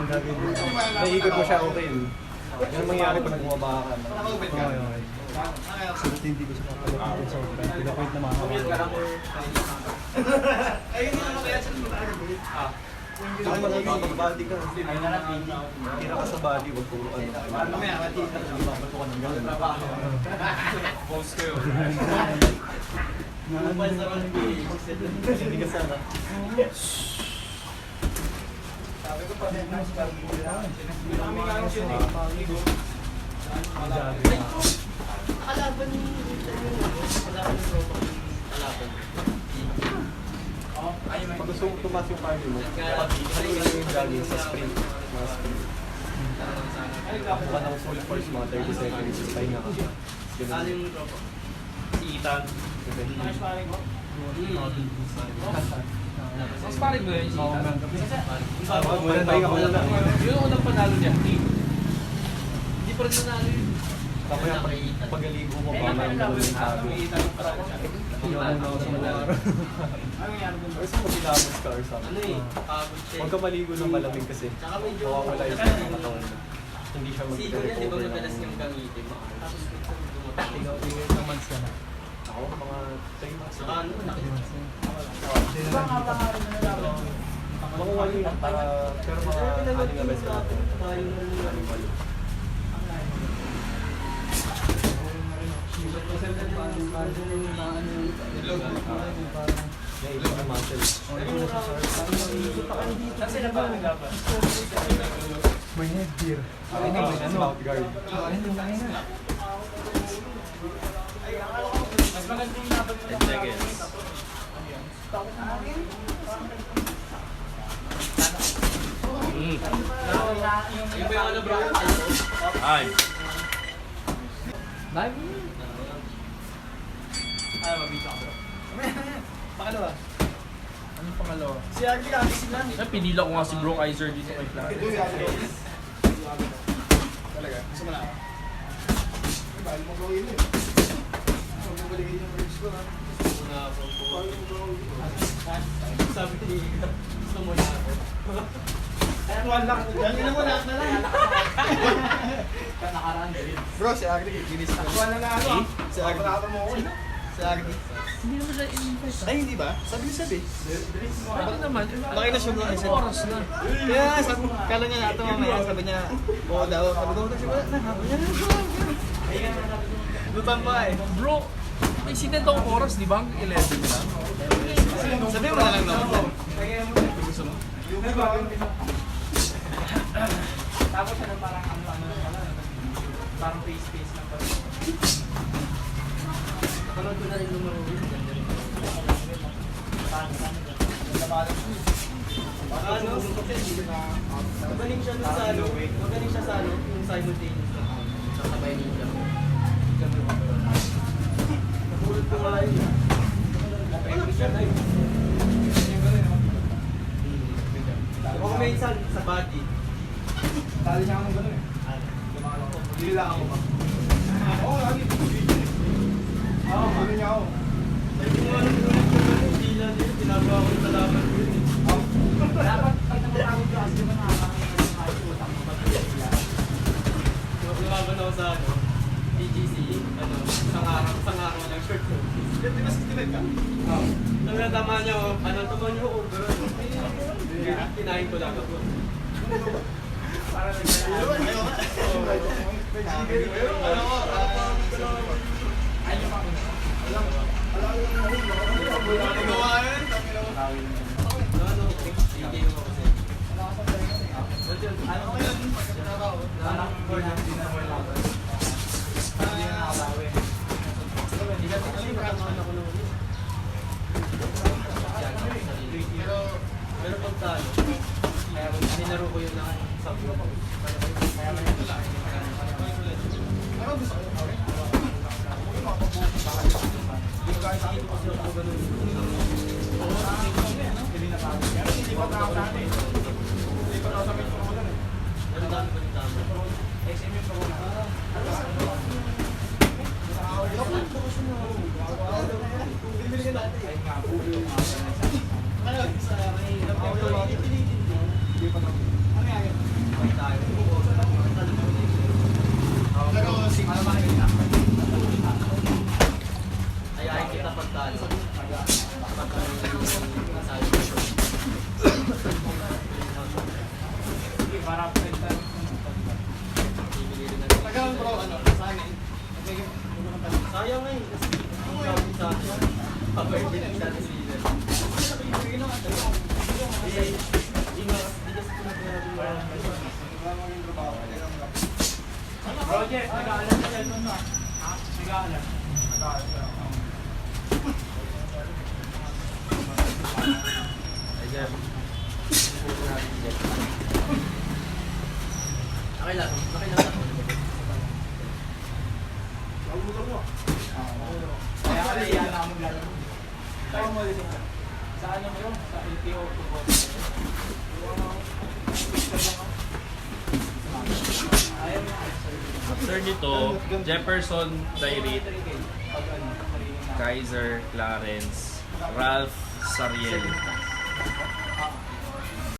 Magagawin. Naiikot mo siya, okay. Yan ang mangyayari pag nagmumaba ka. Okay. Sabi hindi ko siya papalapitin sa open. To the point na makakawa. Ayun yung mga kaya siya naman. Saka magiging body ka. Tira ka sa body, wag puro ano. Mamaya, matita. Babato ka ng gano'n. Post ko yun. Hindi ka sana. Sabi ko pa rin, nice ka. Kami nga yung yun Kalaban ni kalaban ni Roma. Kalaban. Pag gusto mo tumas yung cardio mo, dapat halika lang yung jogging sa sprint. Mga sprint. Buka ng full force mga 30 seconds, pahinga ka. Ganun. Si Ethan. Nice paring ko. Mas paring mo yun si Ethan. Pahinga ka muna. Yun ang unang panalo niya. Hindi pa rin nanalo yun. Kapag pag-aligo mo ba, mayroon mo yung sabi. Hindi ako na ako sa malara. Ano yan? Kasi magilamos ka or something. Ano eh? Pagod siya. Huwag ka maligo ng malamig kasi Tsaka medyo... mawawala yung katawan mo. Hindi siya Sigo niya, di ba mag-recover madalas ng... niyang gamitin? Tapos Ikaw, ilang months ka na? Ako, mga 3 months. saka ano, 3 months na. Di ba nga pangalan na nalaman? Mga 1 year, pero mga aning na beses natin. Naiilog ang muscle. Kasi na ba naglaban? May headgear. Mouth guard. Mas maganda yung laban mo. 10 seconds. Yung ba yung ano bro? Ay. Live? Ay, mabisa ko bro. Pakalawa. Anong pangalawa? Si Arlie kami sila. Pinila ko nga si Bro Kaiser dito kay Clark. Talaga? Gusto mo na ako? Bago mo gawin eh. Huwag mo baligin yung ribs ko ha. Sabi ni gusto mo na ako. Kaya tuwan lang. Dali na mo lahat na lang. Nakaraan din. Bro, si Agri, ginis na. Tuwan lang na ano ah. Si Agri. Pagkakata mo ako eh. Si Agri. Hindi naman siya in-invite. Ay, hindi ba? Sabi niya sabi. Bakit naman? Bakit na siya bro? Anong oras na? Kaya sabi, kala niya nato mamaya, sabi niya, oo daw, sabi ko, wala na, sabi niya, lutang pa eh. Bro, may sinend akong oras, di ba? 11 lang. Sabi mo na lang naman. Gusto mo? Tapos siya ng parang parang face-face lang pa. Kapanood ko na rin lumaro. Ano? Magaling siya dun sa ano, magaling siya sa ano, yung simultaneous na. Sabay ninja. Nabulot ko nga yun. Napayag siya na yun. Kung may isa sa body. Tali niya ako ng gano'n eh. Hindi lang ako ba? Oo, lagi. Oo, ano niya ako. Sabi mo alam ko lang kung ano, hindi lang din. Tinagawa ko yung salamat ko yun eh. Dapat pag namatawag ka kasi ba nakakangin ng mga utang mo ba? Lumaban ako sa ano, TGC, ano, isang araw ng short ko. Di ba 69 ka? Oo. Sabi na tama niya, ano, tama niyo ako, pero kinain ko lang ako. Para nag-aaral. Pero pag talo, kaya ninaro ko yun na sabi ko. Kaya man ito lang. Ano gusto ko? Hindi ko kahit sakit ko sila ko ganun. Hindi na kami. Hindi pa nakasali. Hindi pa nakasali ko ganun eh. Pero dami ko din tama. SM yung pagod. Bili ka natin. Kahit nga po yung ano sa may hindi pa na. Ano yan? para pwede tayo. Tagal bro, ano, sa amin. Sayang eh. Sa akin. Pabay, pinagdati sila. Project, nag-aalam sa cellphone mo. Ha? Nag-aalam. Ayan. Okay lang. Okay lang ako. Kaya ka iyan na ako maglalaro. Tayo mo dito. Sa ano mo yun? Sa LTO. Ayaw mo. After nito, Jefferson Dairit, Kaiser Clarence, Ralph Sariel.